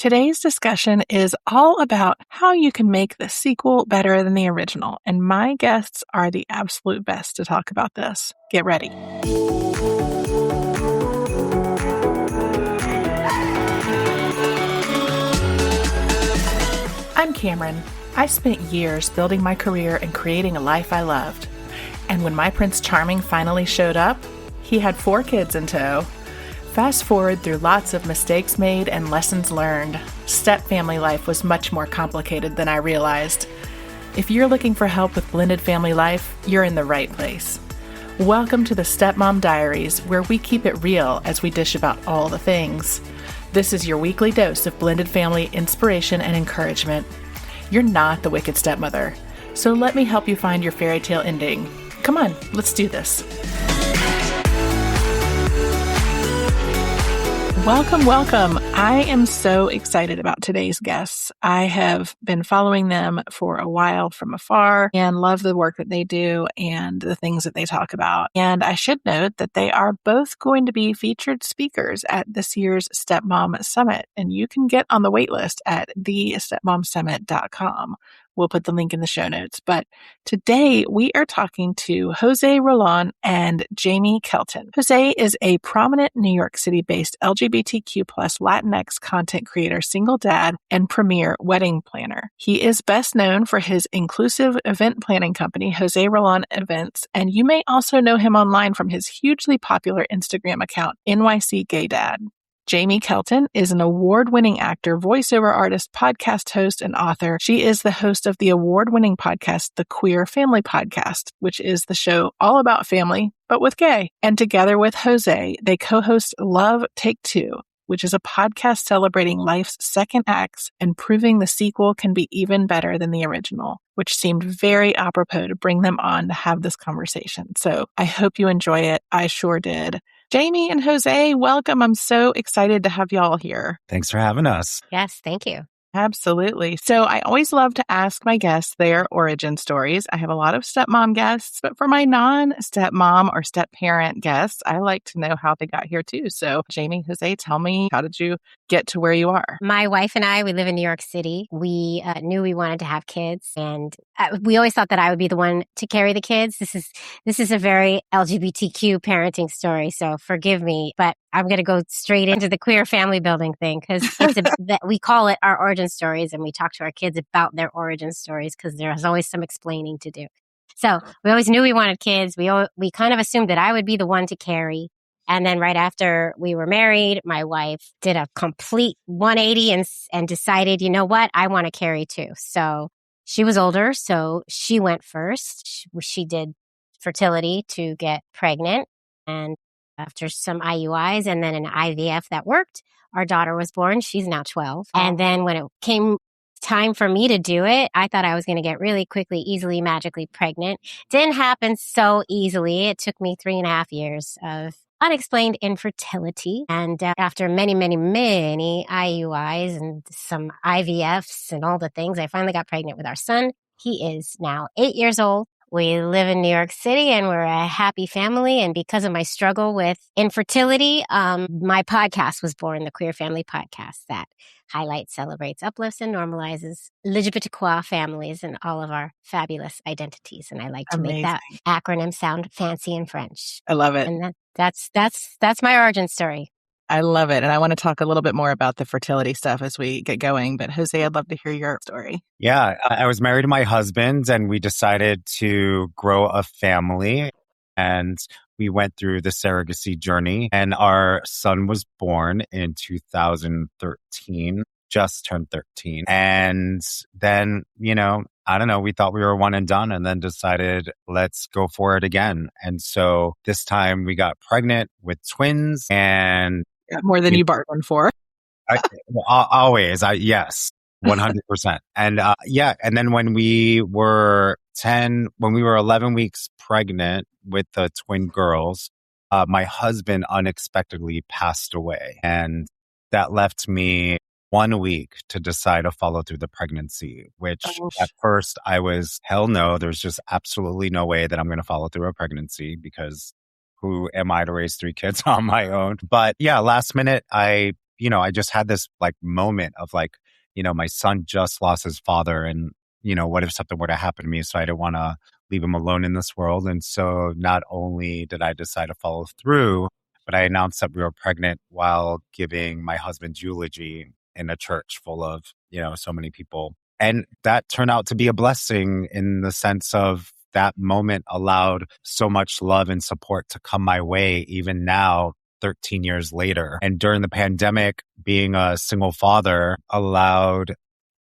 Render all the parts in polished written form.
Today's discussion is all about how you can make the sequel better than the original, and my guests are the absolute best to talk about this. Get ready. I'm Cameron. I spent years building my career and creating a life I loved. And when my Prince Charming finally showed up, he had 4 kids in tow. Fast forward through lots of mistakes made and lessons learned, stepfamily life was much more complicated than I realized. If you're looking for help with blended family life, you're in the right place. Welcome to the Stepmom Diaries, where we keep it real as we dish about all the things. This is your weekly dose of blended family inspiration and encouragement. You're not the wicked stepmother, so let me help you find your fairy tale ending. Come on, let's do this. Welcome. I am so excited about today's guests. I have been following them for a while from afar and love the work that they do and the things that they talk about. And I should note that they are both going to be featured speakers at this year's Stepmom Summit, and you can get on the wait list at thestepmomsummit.com. We'll put the link in the show notes. But today we are talking to José Rolón and Jaimie Kelton. José is a prominent New York City-based LGBTQ plus Latinx content creator, single dad, and premier wedding planner. He is best known for his inclusive event planning company, José Rolón Events, and you may also know him online from his hugely popular Instagram account, NYC Gay Dad. Jaimie Kelton is an award-winning actor, voiceover artist, podcast host, and author. She is the host of the award-winning podcast, The Queer Family Podcast, which is the show all about family, but with gay. And together with José, they co-host Love Take Two, which is a podcast celebrating life's second acts and proving the sequel can be even better than the original, which seemed very apropos to bring them on to have this conversation. So I hope you enjoy it. I sure did. Jaimie and José, welcome. I'm so excited to have y'all here. Thanks for having us. Yes, thank you. Absolutely. So I always love to ask my guests their origin stories. I have a lot of stepmom guests, but for my non-stepmom or step-parent guests, I like to know how they got here too. So Jaimie, José, tell me, how did you get to where you are? My wife and I, we live in New York City. We knew we wanted to have kids, and we always thought that I would be the one to carry the kids. This is a very LGBTQ parenting story, so forgive me, but I'm going to go straight into the queer family building thing because we call it our origin stories, and we talk to our kids about their origin stories because there's always some explaining to do. So we always knew we wanted kids. We kind of assumed that I would be the one to carry. And then right after we were married, my wife did a complete 180 and decided, you know what, I want to carry too. So she was older, so she went first. She did fertility to get pregnant, and after some IUIs and then an IVF that worked, our daughter was born. She's now 12. And then when it came time for me to do it, I thought I was going to get really quickly, easily, magically pregnant. Didn't happen so easily. It took me 3.5 years of unexplained infertility. And after many, many, many IUIs and some IVFs and all the things, I finally got pregnant with our son. He is now 8 years old. We live in New York City and we're a happy family. And because of my struggle with infertility, my podcast was born, the Queer Family Podcast, that highlights, celebrates, uplifts, and normalizes LGBTQ families and all of our fabulous identities. And I like to make that acronym sound fancy in French. I love it. And that's my origin story. I love it. And I want to talk a little bit more about the fertility stuff as we get going. But José, I'd love to hear your story. Yeah, I was married to my husband and we decided to grow a family. And we went through the surrogacy journey. And our son was born in 2013, just turned 13. And then, I don't know, we thought we were one and done and then decided, let's go for it again. And so this time we got pregnant with twins and more than you bargained for. Always. Yes, 100%. And and then when we were 11 weeks pregnant with the twin girls, my husband unexpectedly passed away. And that left me 1 week to decide to follow through the pregnancy, which at first I was, hell no, there's just absolutely no way that I'm going to follow through a pregnancy because who am I to raise 3 kids on my own? But yeah, last minute, I I just had this like moment of like, my son just lost his father and, what if something were to happen to me? So I didn't want to leave him alone in this world. And so not only did I decide to follow through, but I announced that we were pregnant while giving my husband's eulogy in a church full of, so many people. And that turned out to be a blessing in the sense of that moment allowed so much love and support to come my way, even now, 13 years later. And during the pandemic, being a single father allowed,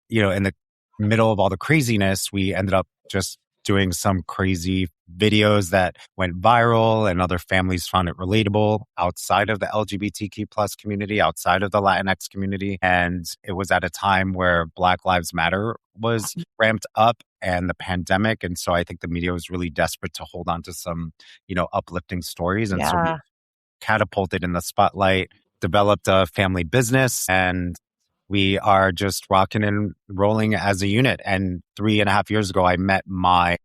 in the middle of all the craziness, we ended up just doing some crazy videos that went viral and other families found it relatable outside of the LGBTQ plus community, outside of the Latinx community. And it was at a time where Black Lives Matter was ramped up and the pandemic. And so I think the media was really desperate to hold on to some, uplifting stories. And so we catapulted in the spotlight, developed a family business, and we are just rocking and rolling as a unit. And 3.5 years ago, I met my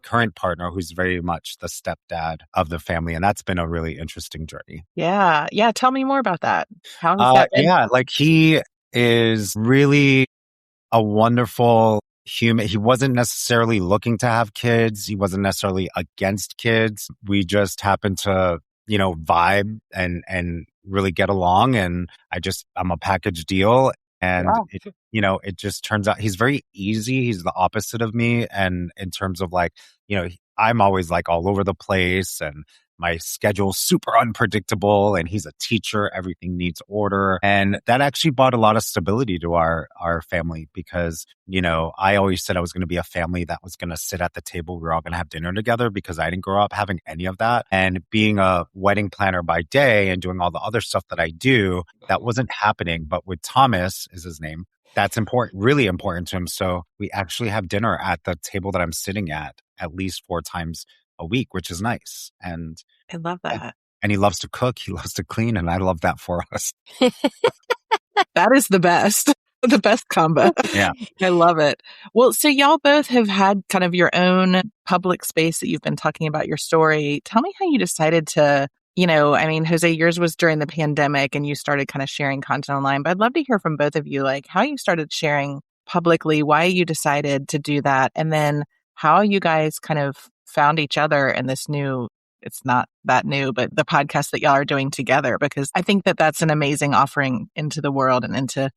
current partner, who's very much the stepdad of the family. And that's been a really interesting journey. Yeah. Yeah. Tell me more about that. How has that been? Yeah, like he is really a wonderful human. He wasn't necessarily looking to have kids. He wasn't necessarily against kids. We just happened to, vibe and really get along. And I'm a package deal. And, it just turns out he's very easy. He's the opposite of me. And in terms of like, I'm always like all over the place and my schedule's super unpredictable, and he's a teacher. Everything needs order. And that actually brought a lot of stability to our family because, I always said I was going to be a family that was going to sit at the table. We were all going to have dinner together because I didn't grow up having any of that. And being a wedding planner by day and doing all the other stuff that I do, that wasn't happening. But with Thomas is his name, that's important, really important to him. So we actually have dinner at the table that I'm sitting at least 4 times a week, which is nice. And I love that. And he loves to cook. He loves to clean. And I love that for us. That is the best. The best combo. Yeah. I love it. Well, so y'all both have had kind of your own public space that you've been talking about your story. Tell me how you decided to, Jose, yours was during the pandemic and you started kind of sharing content online, but I'd love to hear from both of you, like how you started sharing publicly, why you decided to do that, and then how you guys kind of found each other in this new, it's not that new, but the podcast that y'all are doing together, because I think that that's an amazing offering into the world and into,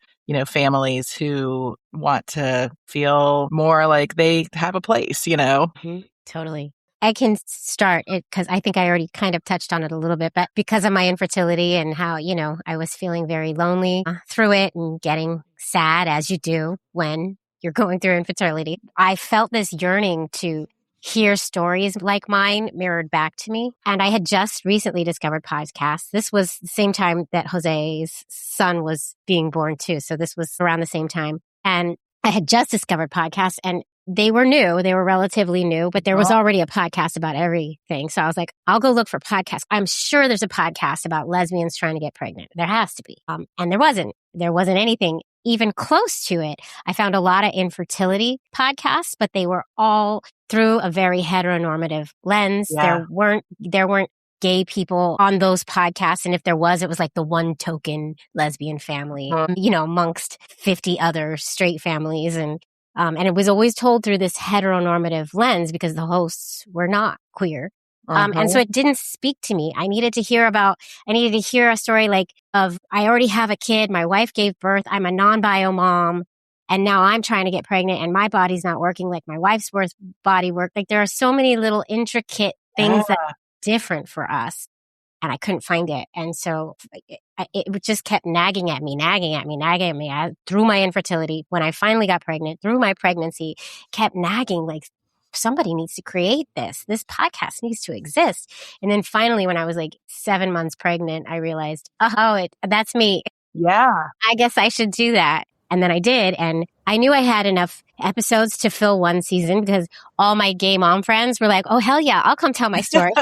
families who want to feel more like they have a place, Mm-hmm. Totally. I can start it because I think I already kind of touched on it a little bit, but because of my infertility and how, I was feeling very lonely through it and getting sad as you do when you're going through infertility, I felt this yearning to hear stories like mine mirrored back to me. And I had just recently discovered podcasts. This was the same time that Jose's son was being born too. So this was around the same time. And I had just discovered podcasts and they were new. They were relatively new, but there was already a podcast about everything. So I was like, I'll go look for podcasts. I'm sure there's a podcast about lesbians trying to get pregnant. There has to be. And there wasn't. There wasn't anything even close to it. I found a lot of infertility podcasts, but they were all through a very heteronormative lens. Yeah. There weren't gay people on those podcasts. And if there was, it was like the one token lesbian family, amongst 50 other straight families. And it was always told through this heteronormative lens because the hosts were not queer. And so it didn't speak to me. I needed to hear a story of, I already have a kid. My wife gave birth. I'm a non-bio mom. And now I'm trying to get pregnant and my body's not working like my wife's body worked. Like there are so many little intricate things that are different for us. And I couldn't find it. And so it just kept nagging at me through my infertility. When I finally got pregnant, through my pregnancy, kept nagging like, somebody needs to create this. This podcast needs to exist. And then finally, when I was like 7 months pregnant, I realized, that's me. Yeah. I guess I should do that. And then I did. And I knew I had enough episodes to fill one season because all my gay mom friends were like, oh, hell yeah, I'll come tell my story.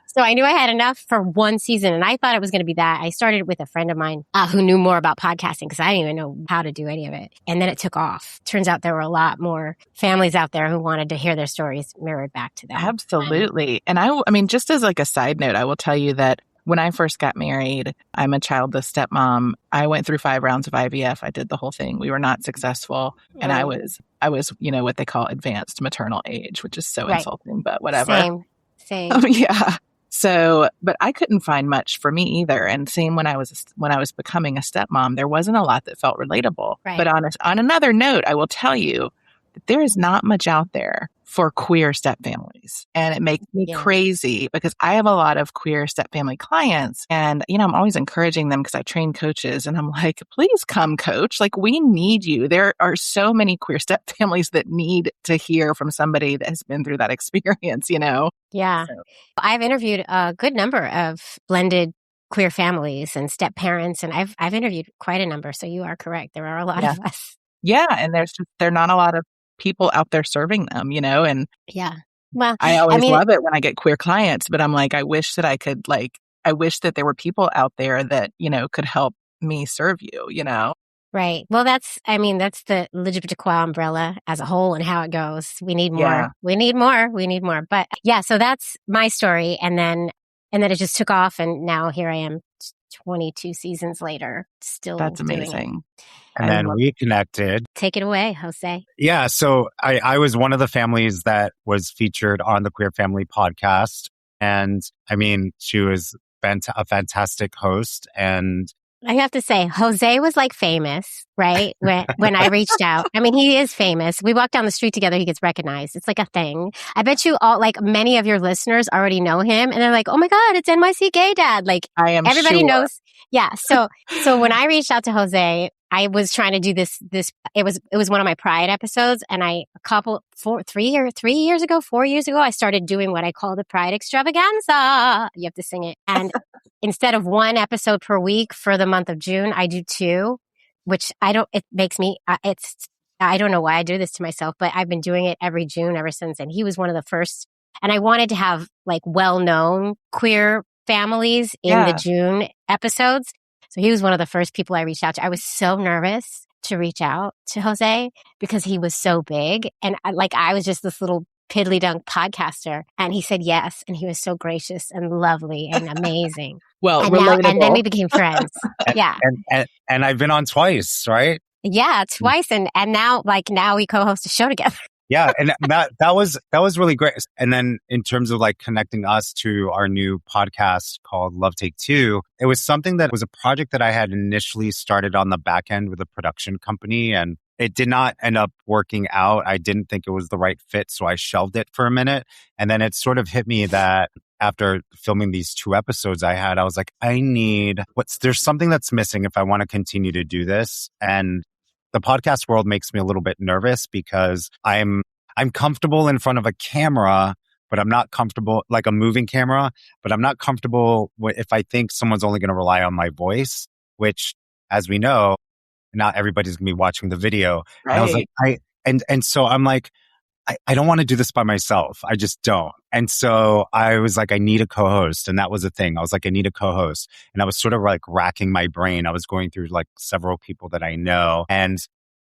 So I knew I had enough for one season and I thought it was going to be that. I started with a friend of mine who knew more about podcasting because I didn't even know how to do any of it. And then it took off. Turns out there were a lot more families out there who wanted to hear their stories mirrored back to them. Absolutely. And I mean, just as like a side note, I will tell you that when I first got married, I'm a childless stepmom. I went through 5 rounds of IVF. I did the whole thing. We were not successful. And I was, what they call advanced maternal age, which is so insulting, but whatever. Same. Yeah. So, but I couldn't find much for me either. And same when I was becoming a stepmom, there wasn't a lot that felt relatable. Right. But on another note, I will tell you that there is not much out there for queer stepfamilies. And it makes me crazy because I have a lot of queer stepfamily clients and, I'm always encouraging them because I train coaches and I'm like, please come coach. Like we need you. There are so many queer stepfamilies that need to hear from somebody that has been through that experience, Yeah. So. I've interviewed a good number of blended queer families and step parents, and I've interviewed quite a number. So you are correct. There are a lot of us. Yeah. And there are not a lot of people out there serving them, and well, I always love it when I get queer clients, but I'm like, I wish that I wish that there were people out there that, could help me serve you, Right. Well, that's the LGBTQ umbrella as a whole and how it goes. We need more. Yeah. We need more. But so that's my story. And then it just took off. And now here I am 22 seasons later, still That's amazing. Doing it. And then we connected. Take it away, José. Yeah. So I was one of the families that was featured on the Queer Family podcast. And she was a fantastic host. And I have to say, José was like famous, right? When I reached out. He is famous. We walk down the street together, he gets recognized. It's like a thing. I bet you all, like many of your listeners already know him and they're like, oh my God, it's NYC Gay Dad. Like everybody knows. Yeah. So when I reached out to José, I was trying to do this, it was one of my Pride episodes. And 4 years ago, I started doing what I call the Pride extravaganza. You have to sing it. And instead of 1 episode per week for the month of June, I do 2, which I don't know why I do this to myself, but I've been doing it every June ever since. And he was one of the first, and I wanted to have like well-known queer families in the June episodes. So he was one of the first people I reached out to. I was so nervous to reach out to José because he was so big. And I was just this little piddly dunk podcaster. And he said yes. And he was so gracious and lovely and amazing. Well, and then we became friends. Yeah. And I've been on twice, right? Yeah, twice. And now we co-host a show together. Yeah. And that was really great. And then in terms of like connecting us to our new podcast called Love Take 2, it was something that was a project that I had initially started on the back end with a production company, and it did not end up working out. I didn't think it was the right fit, so I shelved it for a minute. And then it sort of hit me that after filming these 2 episodes I was like, there's something that's missing if I want to continue to do this. And the podcast world makes me a little bit nervous because I'm comfortable in front of a camera, but I'm not comfortable, like a moving camera, but I'm not comfortable if I think someone's only going to rely on my voice, which, as we know, not everybody's going to be watching the video. Right. And I was like, so I'm like, I don't want to do this by myself. I just don't. And so I was like, I need a co-host. And that was the thing. I was like, I need a co-host. And I was sort of like racking my brain. I was going through like several people that I know. And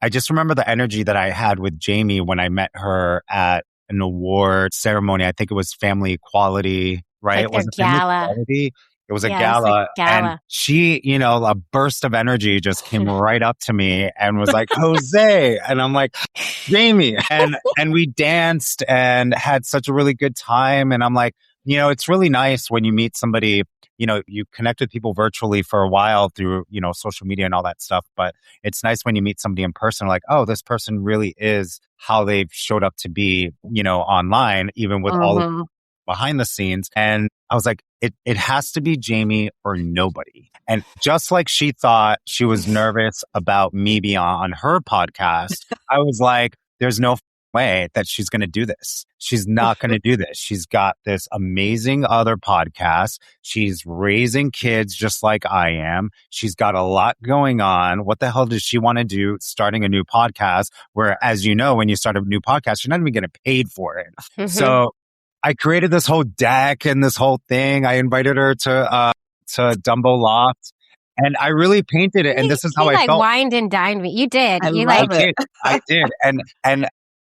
I just remember the energy that I had with Jaimie when I met her at an award ceremony. I think it was Family Equality, right? Like their gala. It was a gala. Gala. And she, a burst of energy just came right up to me and was like, José. And I'm like, Jaimie. And we danced and had such a really good time. And I'm like, it's really nice when you meet somebody, you connect with people virtually for a while through, social media and all that stuff. But it's nice when you meet somebody in person, like, oh, this person really is how they've showed up to be, online, even with all of behind the scenes. And I was like, it has to be Jaimie or nobody. And just like she thought she was nervous about me being on her podcast, I was like, there's no way that she's going to do this. She's not going to do this. She's got this amazing other podcast. She's raising kids just like I am. She's got a lot going on. What the hell does she want to do starting a new podcast where, as you know, when you start a new podcast, you're not even getting paid for it. So I created this whole deck and this whole thing. I invited her to Dumbo Loft, and I really painted it. And this is how I felt. Wined and dined me. You did. I did. And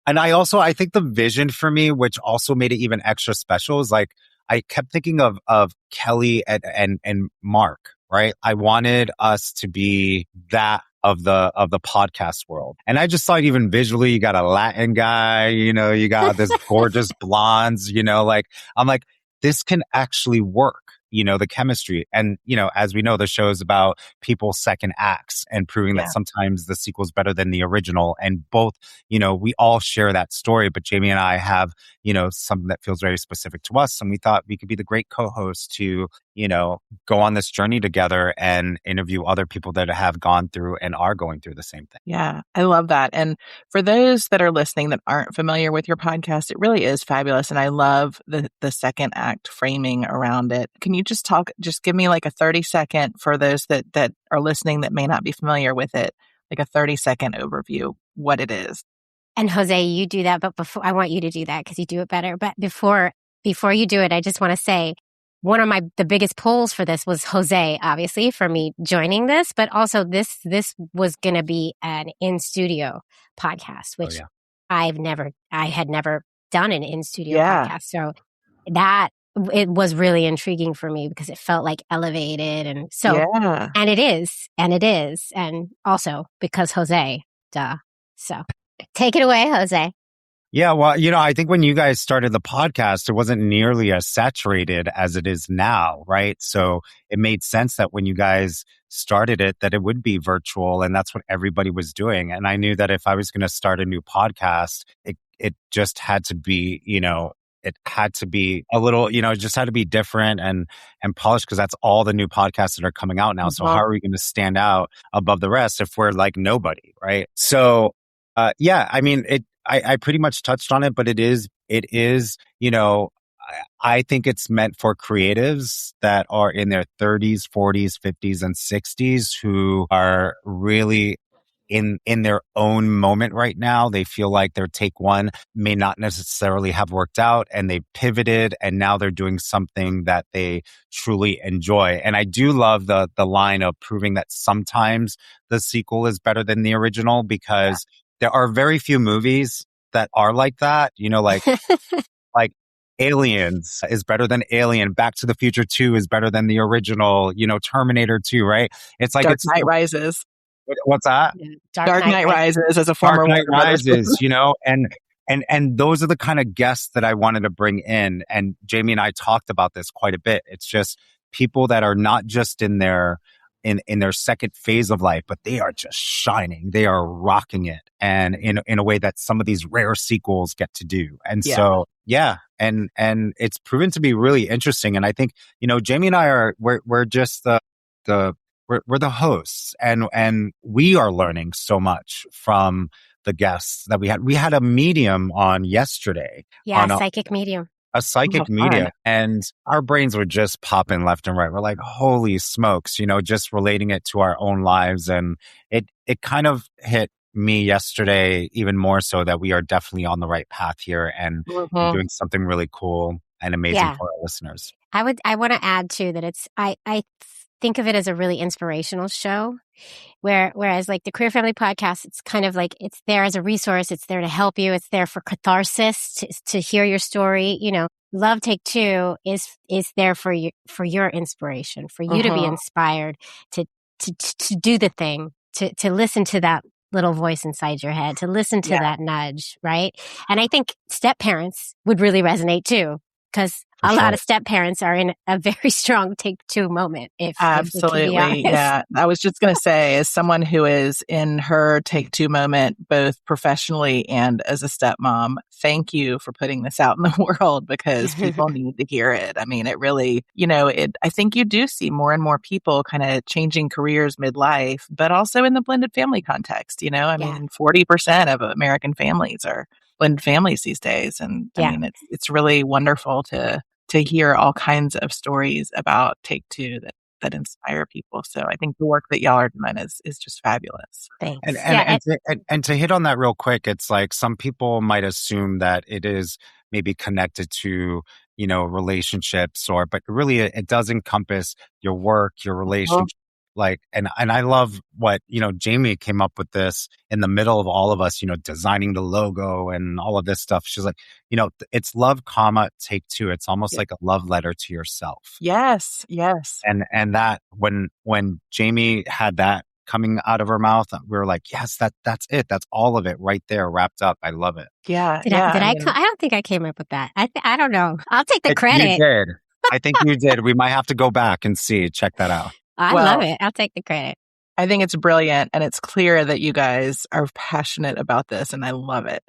I think the vision for me, which also made it even extra special, is like, I kept thinking of Kelly and Mark, right? I wanted us to be that of the podcast world. And I just thought even visually, you got a Latin guy, you got this gorgeous blondes, like, I'm like, this can actually work, the chemistry. And, as we know, the show is about people's second acts and proving that sometimes the sequel is better than the original. And both, we all share that story, but Jaimie and I have, something that feels very specific to us. And we thought we could be the great co-host to, go on this journey together and interview other people that have gone through and are going through the same thing. Yeah, I love that. And for those that are listening that aren't familiar with your podcast, it really is fabulous. And I love the second act framing around it. Can you just give me like a 30-second for those that are listening that may not be familiar with it, like a 30-second overview, what it is. And José, you do that, but before I want you to do that because you do it better. But before you do it, I just want to say one of the biggest pulls for this was José, obviously, for me joining this, but also this was going to be an in-studio podcast, which I had never done an in-studio podcast. So that it was really intriguing for me because it felt like elevated. And so, and it is. And also because José, duh. So take it away, José. Yeah, well, I think when you guys started the podcast, it wasn't nearly as saturated as it is now, right? So it made sense that when you guys started it, that it would be virtual, and that's what everybody was doing. And I knew that if I was going to start a new podcast, it just had to be, it had to be a little, it just had to be different and polished because that's all the new podcasts that are coming out now. So how are we going to stand out above the rest if we're like nobody, right? So, I mean, I pretty much touched on it, but it is, I think it's meant for creatives that are in their 30s, 40s, 50s, and 60s who are really in their own moment right now. They feel like their take one may not necessarily have worked out and they pivoted and now they're doing something that they truly enjoy. And I do love the line of proving that sometimes the sequel is better than the original because there are very few movies that are like that, like Aliens is better than Alien. Back to the Future 2 is better than the original, Terminator 2, right? It's like Dark Knight Rises. What's that? Yeah. Dark Knight Rises as a former Dark Knight Rises, and those are the kind of guests that I wanted to bring in. And Jaimie and I talked about this quite a bit. It's just people that are not just in their second phase of life, but they are just shining. They are rocking it. And in a way that some of these rare sequels get to do. And so, and it's proven to be really interesting. And I think, Jaimie and I we're just we're the hosts and we are learning so much from the guests that we had. We had a medium on yesterday. Yeah, psychic medium. A psychic medium, and our brains were just popping left and right. We're like, holy smokes, just relating it to our own lives. And it kind of hit me yesterday even more so that we are definitely on the right path here and doing something really cool and amazing for our listeners. I want to add too that I think of it as a really inspirational show. Whereas like the Queer Family Podcast, it's kind of like it's there as a resource. It's there to help you. It's there for catharsis to hear your story. Love Take Two is there for you, for your inspiration, for you to be inspired to do the thing, to listen to that little voice inside your head, to listen to that nudge, right? And I think step parents would really resonate too, because a lot of step parents are in a very strong Take Two moment. Absolutely. Yeah. I was just going to say, as someone who is in her Take Two moment, both professionally and as a stepmom, thank you for putting this out in the world because people need to hear it. I mean, it really, I think you do see more and more people kind of changing careers midlife, but also in the blended family context. I mean, 40% of American families are blended families these days. And I mean, it's really wonderful to hear all kinds of stories about Take Two that inspire people. So I think the work that y'all are doing is just fabulous. Thanks. And to hit on that real quick, it's like some people might assume that it is maybe connected to, relationships but really it does encompass your work, your relationship, like, and I love what, Jaimie came up with this in the middle of all of us, designing the logo and all of this stuff. She's like, it's love, comma, take two. It's almost like a love letter to yourself. Yes. Yes. And that when Jaimie had that coming out of her mouth, we were like, yes, that's it. That's all of it right there wrapped up. I love it. Yeah. Did I don't think I came up with that. I don't know. I'll take the credit. You did. I think you did. We might have to go back and check that out. I love it. I'll take the credit. I think it's brilliant, and it's clear that you guys are passionate about this, and I love it.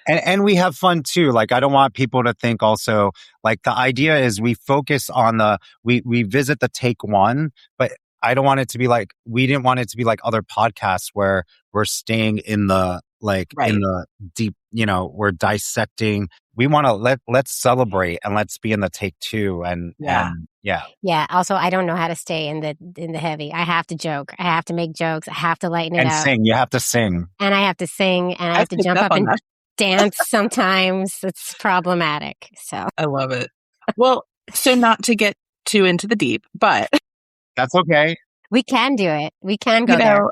And we have fun too. Like, I don't want people to think also, like, the idea is we focus on we visit the take one, but I don't want it to be like, we didn't want it to be like other podcasts where we're staying in the, like, in the deep, we're dissecting. We want to let's celebrate and let's be in the take two. And yeah. Also, I don't know how to stay in the heavy. I have to joke. I have to make jokes. I have to lighten it up. And sing. You have to sing. And I have to sing. And I have to jump up and dance sometimes. It's problematic. So I love it. Well, so not to get too into the deep, but that's okay. We can do it. We can go there.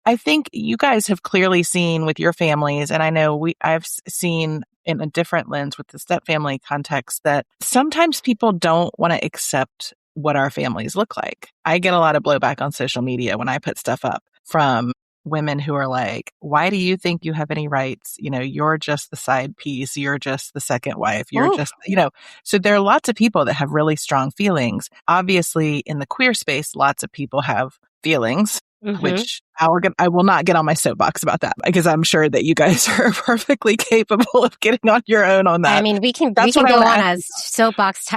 I think you guys have clearly seen with your families, and I know I've seen in a different lens with the stepfamily context, that sometimes people don't want to accept what our families look like. I get a lot of blowback on social media when I put stuff up from women who are like, why do you think you have any rights? You're just the side piece. You're just the second wife. You're just, so there are lots of people that have really strong feelings. Obviously, in the queer space, lots of people have feelings. Mm-hmm. Which I will not get on my soapbox about that, because I'm sure that you guys are perfectly capable of getting on your own on that. I mean, we can go on a soapbox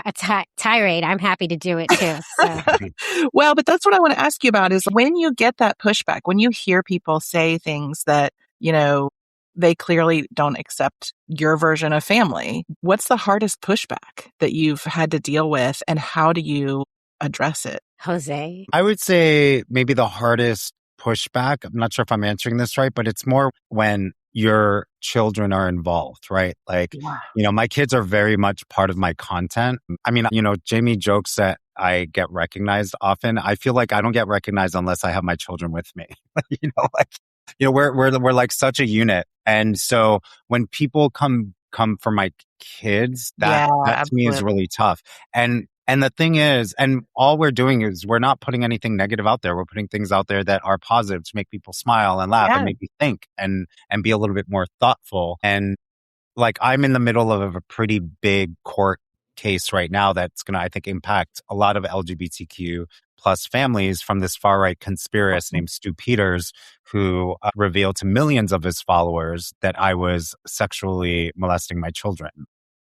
tirade. I'm happy to do it too. So. Well, but that's what I want to ask you about is when you get that pushback, when you hear people say things that, they clearly don't accept your version of family, what's the hardest pushback that you've had to deal with, and how do you address it? José? I would say maybe the hardest pushback, I'm not sure if I'm answering this right, but it's more when your children are involved, right? Like, my kids are very much part of my content. I mean, Jaimie jokes that I get recognized often. I feel like I don't get recognized unless I have my children with me. We're like such a unit. And so when people come for my kids, that to me is really tough. And the thing is, and all we're doing is we're not putting anything negative out there. We're putting things out there that are positive to make people smile and laugh and make you think and be a little bit more thoughtful. And like, I'm in the middle of a pretty big court case right now that's going to, I think, impact a lot of LGBTQ plus families from this far-right conspiracist named Stu Peters, who revealed to millions of his followers that I was sexually molesting my children.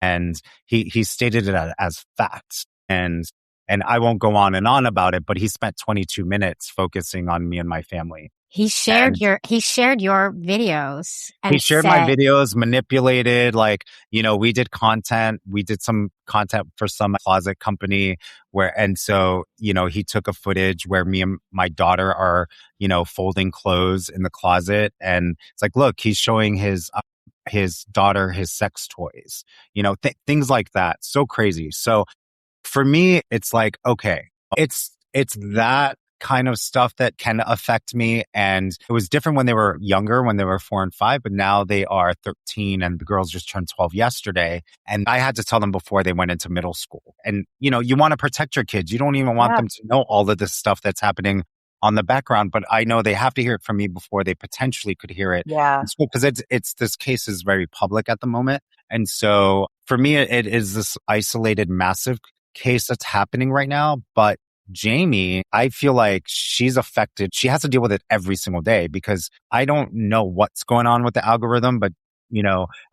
And he stated it as fact. And I won't go on and on about it, but he spent 22 minutes focusing on me and my family. He shared your videos. And he shared my videos, manipulated, like, we did some content for some closet company and so, he took a footage where me and my daughter are, folding clothes in the closet. And it's like, look, he's showing his daughter his sex toys, things like that. So crazy. So for me, it's like, okay, it's that kind of stuff that can affect me. And it was different when they were younger, when they were 4 and 5, but now they are 13 and the girls just turned 12 yesterday. And I had to tell them before they went into middle school. And, you want to protect your kids. You don't even want them to know all of this stuff that's happening on the background, but I know they have to hear it from me before they potentially could hear it. Yeah. Because this case is very public at the moment. And so for me, it is this isolated, massive case that's happening right now. But Jaimie, I feel like she's affected. She has to deal with it every single day, because I don't know what's going on with the algorithm, but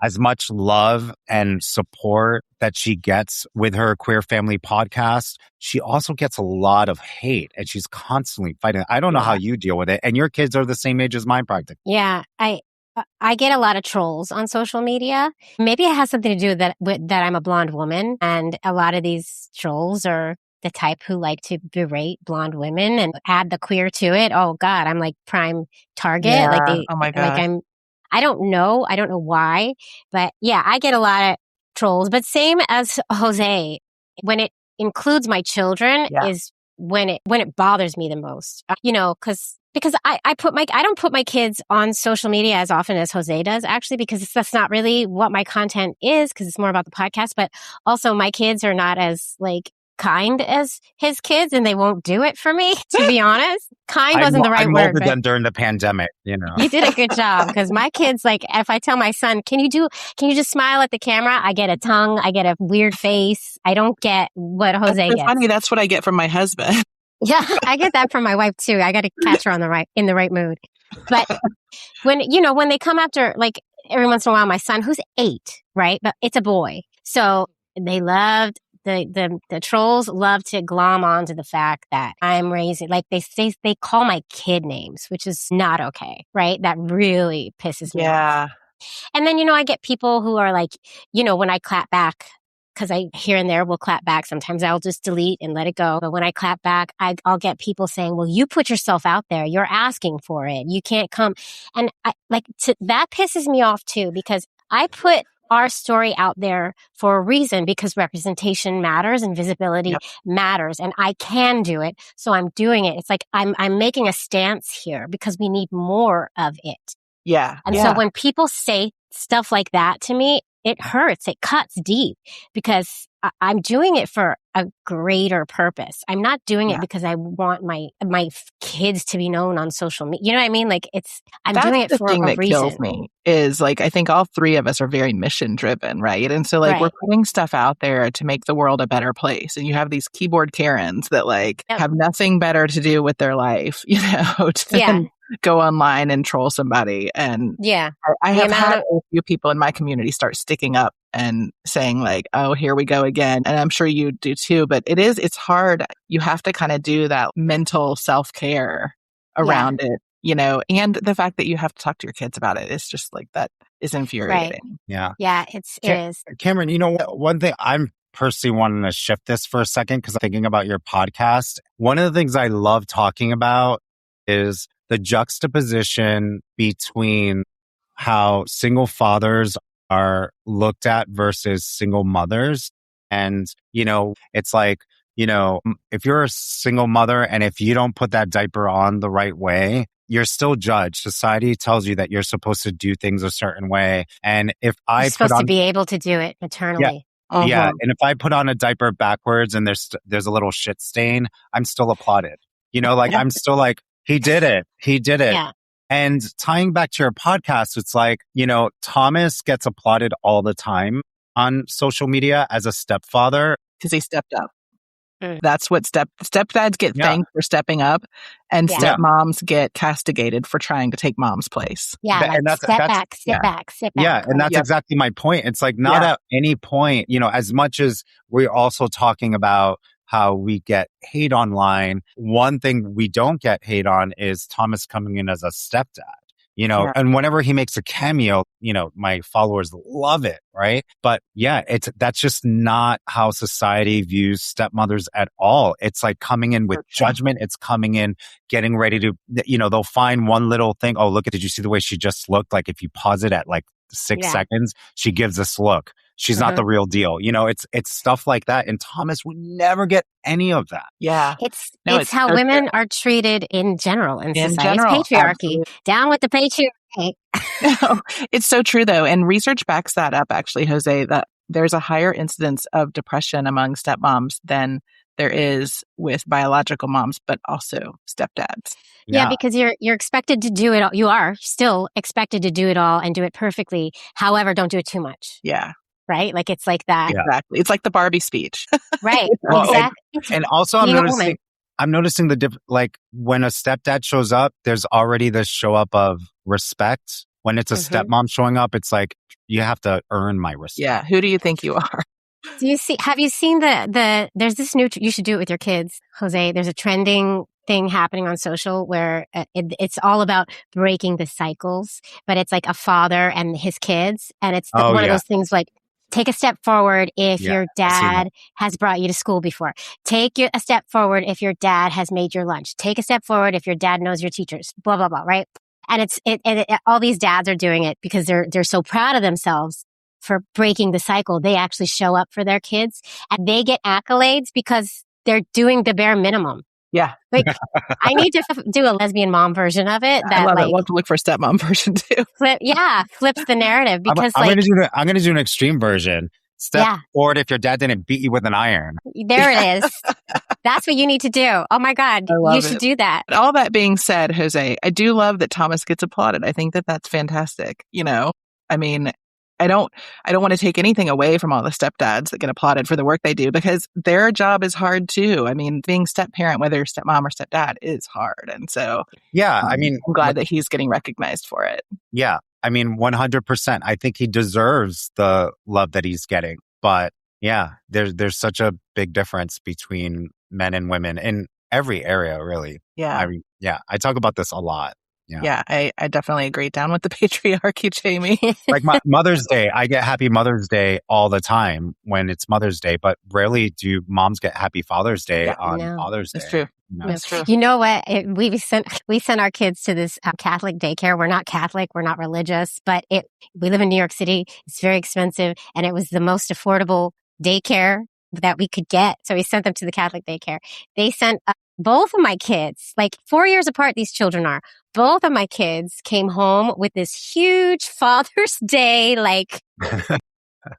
as much love and support that she gets with her Queer Family podcast, she also gets a lot of hate, and she's constantly fighting. I don't know how you deal with it. And your kids are the same age as mine, practically. Yeah, I get a lot of trolls on social media. Maybe it has something to do with that I'm a blonde woman, and a lot of these trolls are the type who like to berate blonde women and add the queer to it. Oh God, I'm like prime target. Yeah. Oh my God. I don't know why, but yeah, I get a lot of trolls. But same as José, when it includes my children, is when it bothers me the most, because I don't put my kids on social media as often as Jose does, actually, because that's not really what my content is, because it's more about the podcast. But also my kids are not as kind as his kids, and they won't do it for me, to be honest. Kind wasn't the right I word. molded them during the pandemic, You did a good job, because my kids, if I tell my son, can you just smile at the camera? I get a tongue. I get a weird face. I don't get what Jose gets. Funny, that's what I get from my husband. Yeah, I get that from my wife too. I got to catch her in the right mood. But when they come after, every once in a while, my son, who's 8, right? But it's a boy. So they loved, the trolls love to glom onto the fact that I'm raising, they call my kid names, which is not okay, right? That really pisses me off. And then, I get people who are when I clap back, because I here and there will clap back. Sometimes I'll just delete and let it go. But when I clap back, I'll get people saying, well, you put yourself out there. You're asking for it. You can't come. And that pisses me off too, because I put our story out there for a reason, because representation matters and visibility matters, and I can do it. So I'm doing it. It's I'm making a stance here because we need more of it. Yeah. And so when people say stuff like that to me, it hurts. It cuts deep, because I'm doing it for a greater purpose. I'm not doing it because I want my kids to be known on social media. You know what I mean? I'm doing it for a reason. The thing that kills me is I think all 3 of us are very mission driven, right? And so we're putting stuff out there to make the world a better place. And you have these keyboard Karens that have nothing better to do with their life, to go online and troll somebody. And I have had a few people in my community start sticking up and saying oh, here we go again. And I'm sure you do too, but it's hard. You have to kind of do that mental self-care around it, and the fact that you have to talk to your kids about it. It's just that is infuriating. Right. Yeah. Yeah, it is. Cameron, one thing I'm personally wanting to shift this for a second, because I'm thinking about your podcast. One of the things I love talking about is the juxtaposition between how single fathers are looked at versus single mothers. And, it's if you're a single mother and if you don't put that diaper on the right way, you're still judged. Society tells you that you're supposed to do things a certain way. And if you're supposed to be able to do it maternally. Yeah. Yeah. And if I put on a diaper backwards and there's a little shit stain, I'm still applauded. I'm still he did it. He did it. Yeah. And tying back to your podcast, it's Thomas gets applauded all the time on social media as a stepfather. Because he stepped up. That's what stepdads get thanked for stepping up, and stepmoms get castigated for trying to take mom's place. Yeah, and sit back. Yeah, and that's exactly my point. It's not at any point, as much as we're also talking about how we get hate online, one thing we don't get hate on is Thomas coming in as a stepdad. And whenever he makes a cameo, my followers love it, right? But that's just not how society views stepmothers at all. It's coming in with judgment. It's coming in, getting ready to, they'll find one little thing. Oh, look, did you see the way she just looked? If you pause it at 6 seconds, she gives this look. She's not the real deal. It's stuff like that. And Thomas would never get any of that. Yeah. It's how women are treated in general in society. It's patriarchy. Absolutely. Down with the patriarchy. No, it's so true though. And research backs that up actually, Jose, that there's a higher incidence of depression among stepmoms than there is with biological moms, but also stepdads. Yeah, because you're expected to do it all. You are still expected to do it all and do it perfectly. However, don't do it too much. Yeah. Right? It's like that. Yeah. Exactly. It's like the Barbie speech. Right. Exactly. And also I'm noticing when a stepdad shows up, there's already this show up of respect. When it's a stepmom showing up, it's you have to earn my respect. Yeah. Who do you think you are? Have you seen there's this new, you should do it with your kids, Jose. There's a trending thing happening on social where it's all about breaking the cycles, but it's a father and his kids. And it's one of those things take a step forward if your dad has brought you to school before. Take a step forward if your dad has made your lunch. Take a step forward if your dad knows your teachers, blah, blah, blah, right? And all these dads are doing it because they're so proud of themselves for breaking the cycle. They actually show up for their kids and they get accolades because they're doing the bare minimum. Yeah. Like, I need to do a lesbian mom version of it. I love it. We'll have to look for a stepmom version too. Flips the narrative because I'm going to do an extreme version. Step forward if your dad didn't beat you with an iron. There it is. That's what you need to do. Oh my God. You should do that. All that being said, Jose, I do love that Thomas gets applauded. I think that that's fantastic. You know, I mean, I don't want to take anything away from all the stepdads that get applauded for the work they do because their job is hard too. I mean, being step parent, whether you're stepmom or stepdad, is hard. And so, I'm glad that he's getting recognized for it. Yeah. I mean, 100%. I think he deserves the love that he's getting. But yeah, there's such a big difference between men and women in every area, really. Yeah. I talk about this a lot. Yeah, I definitely agree. Down with the patriarchy, Jaimie. Like Mother's Day, I get Happy Mother's Day all the time when it's Mother's Day, but rarely do moms get Happy Father's Day on Father's Day. That's true. That's true. You know what? We sent our kids to this Catholic daycare. We're not Catholic. We're not religious, but we live in New York City. It's very expensive, and it was the most affordable daycare that we could get. So we sent them to the Catholic daycare. They sent both of my kids, like 4 years apart, these children are. Both of my kids came home with this huge Father's Day, like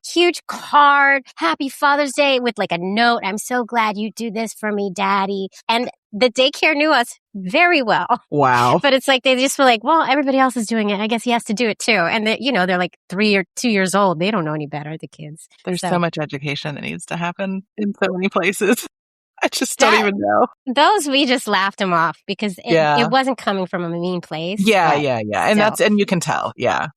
huge card, Happy Father's Day with like a note. I'm so glad you do this for me, Daddy. And the daycare knew us very well. Wow. But it's like, they just were like, well, everybody else is doing it. I guess he has to do it too. And they're like 3 or 2 years old. They don't know any better, the kids. There's so much education that needs to happen in so many places. I just don't even know. Those, we just laughed them off because it wasn't coming from a mean place. Yeah. And you can tell. Yeah.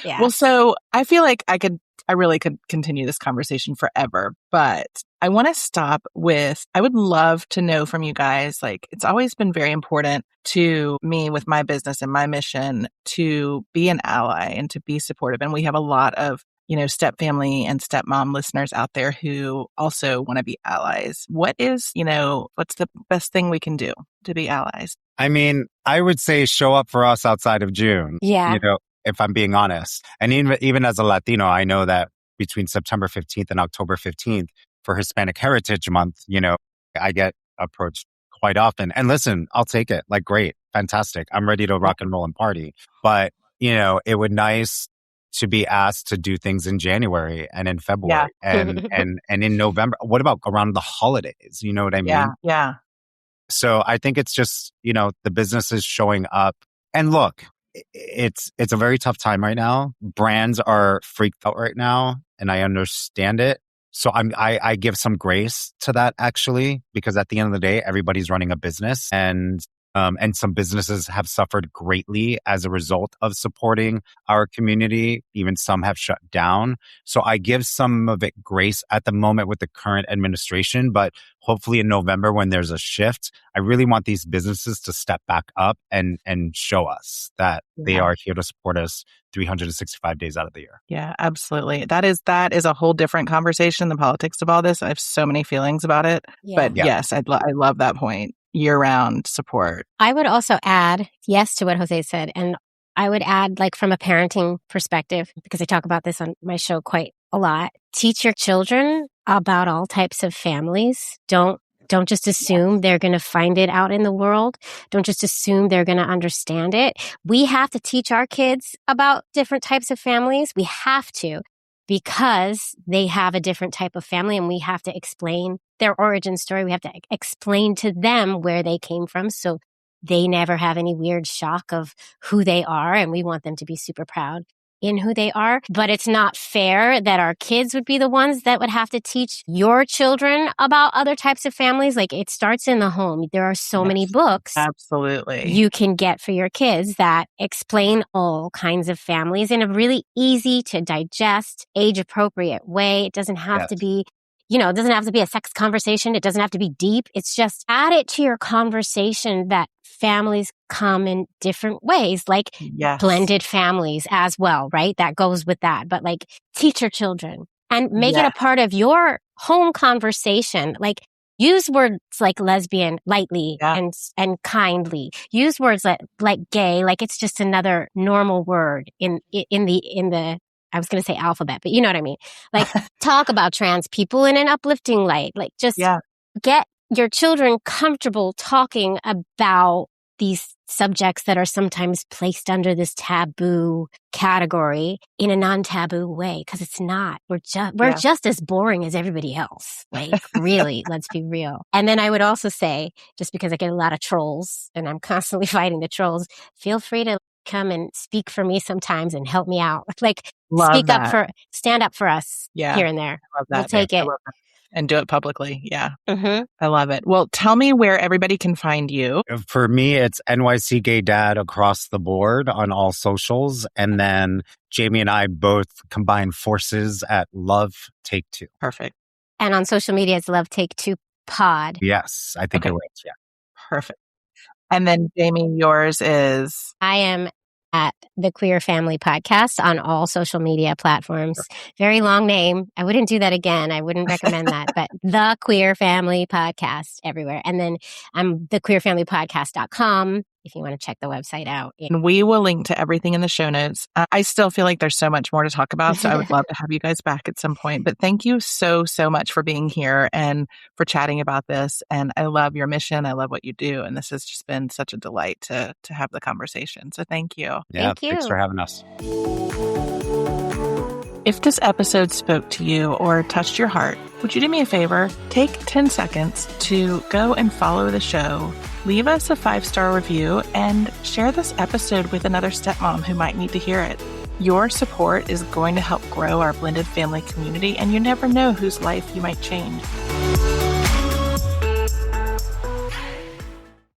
Well, so I feel like I really could continue this conversation forever, but I want to stop with, I would love to know from you guys, like, it's always been very important to me with my business and my mission to be an ally and to be supportive. And we have a lot of step family and stepmom listeners out there who also want to be allies. What's the best thing we can do to be allies? I mean, I would say show up for us outside of June. Yeah. If I'm being honest. And even as a Latino, I know that between September 15th and October 15th for Hispanic Heritage Month, I get approached quite often. And listen, I'll take it. Like, great, fantastic. I'm ready to rock and roll and party. But, it would nice to be asked to do things in January and in February and in November. What about around the holidays? You know what I mean? Yeah. So I think it's just, the businesses showing up. And look, it's a very tough time right now. Brands are freaked out right now, and I understand it. So I give some grace to that, actually, because at the end of the day, everybody's running a business, and some businesses have suffered greatly as a result of supporting our community. Even some have shut down. So I give some of it grace at the moment with the current administration, but hopefully in November when there's a shift, I really want these businesses to step back up and show us that they are here to support us 365 days out of the year. Yeah, absolutely. That is a whole different conversation, the politics of all this. I have so many feelings about it. Yeah. But yes, I love that point. Year-round support. I would also add yes to what Jose said. And I would add, like, from a parenting perspective, because I talk about this on my show quite a lot, teach your children about all types of families. Don't just assume they're going to find it out in the world. Don't just assume they're going to understand it. We have to teach our kids about different types of families. We have to, because they have a different type of family, and we have to explain their origin story. We have to explain to them where they came from so they never have any weird shock of who they are. And we want them to be super proud in who they are. But it's not fair that our kids would be the ones that would have to teach your children about other types of families. Like, it starts in the home. There are so many books absolutely you can get for your kids that explain all kinds of families in a really easy to digest, age appropriate way. It doesn't have to be, it doesn't have to be a sex conversation. It doesn't have to be deep. It's just add it to your conversation that families come in different ways, like blended families as well, right? That goes with that. But like, teach your children and make it a part of your home conversation. Like, use words like lesbian lightly and kindly. Use words like gay, like it's just another normal word in the I was going to say alphabet, but you know what I mean? Like, talk about trans people in an uplifting light. Like, just get your children comfortable talking about these subjects that are sometimes placed under this taboo category in a non-taboo way, because it's not. We're just as boring as everybody else. Like, really, let's be real. And then I would also say, just because I get a lot of trolls and I'm constantly fighting the trolls, feel free to come and speak for me sometimes and help me out. Like, stand up for us here and there. I love that. We'll take it. And do it publicly. Yeah. Mm-hmm. I love it. Well, tell me where everybody can find you. For me, it's NYC Gay Dad across the board on all socials. And then Jaimie and I both combine forces at Love Take Two. Perfect. And on social media, it's Love Take Two Pod. Yes, I think it was. Yeah. Perfect. And then Jaimie, yours is? I am at the Queer Family Podcast on all social media platforms. Very long name. I wouldn't do that again. I wouldn't recommend that, but the Queer Family Podcast everywhere. And then I'm thequeerfamilypodcast.com if you want to check the website out. And we will link to everything in the show notes. I still feel like there's so much more to talk about, so I would love to have you guys back at some point. But thank you so, so much for being here and for chatting about this. And I love your mission. I love what you do. And this has just been such a delight to have the conversation. So thank you. Yeah, thanks for having us. If this episode spoke to you or touched your heart, would you do me a favor? Take 10 seconds to go and follow the show, leave us a 5-star review, and share this episode with another stepmom who might need to hear it. Your support is going to help grow our blended family community, and you never know whose life you might change.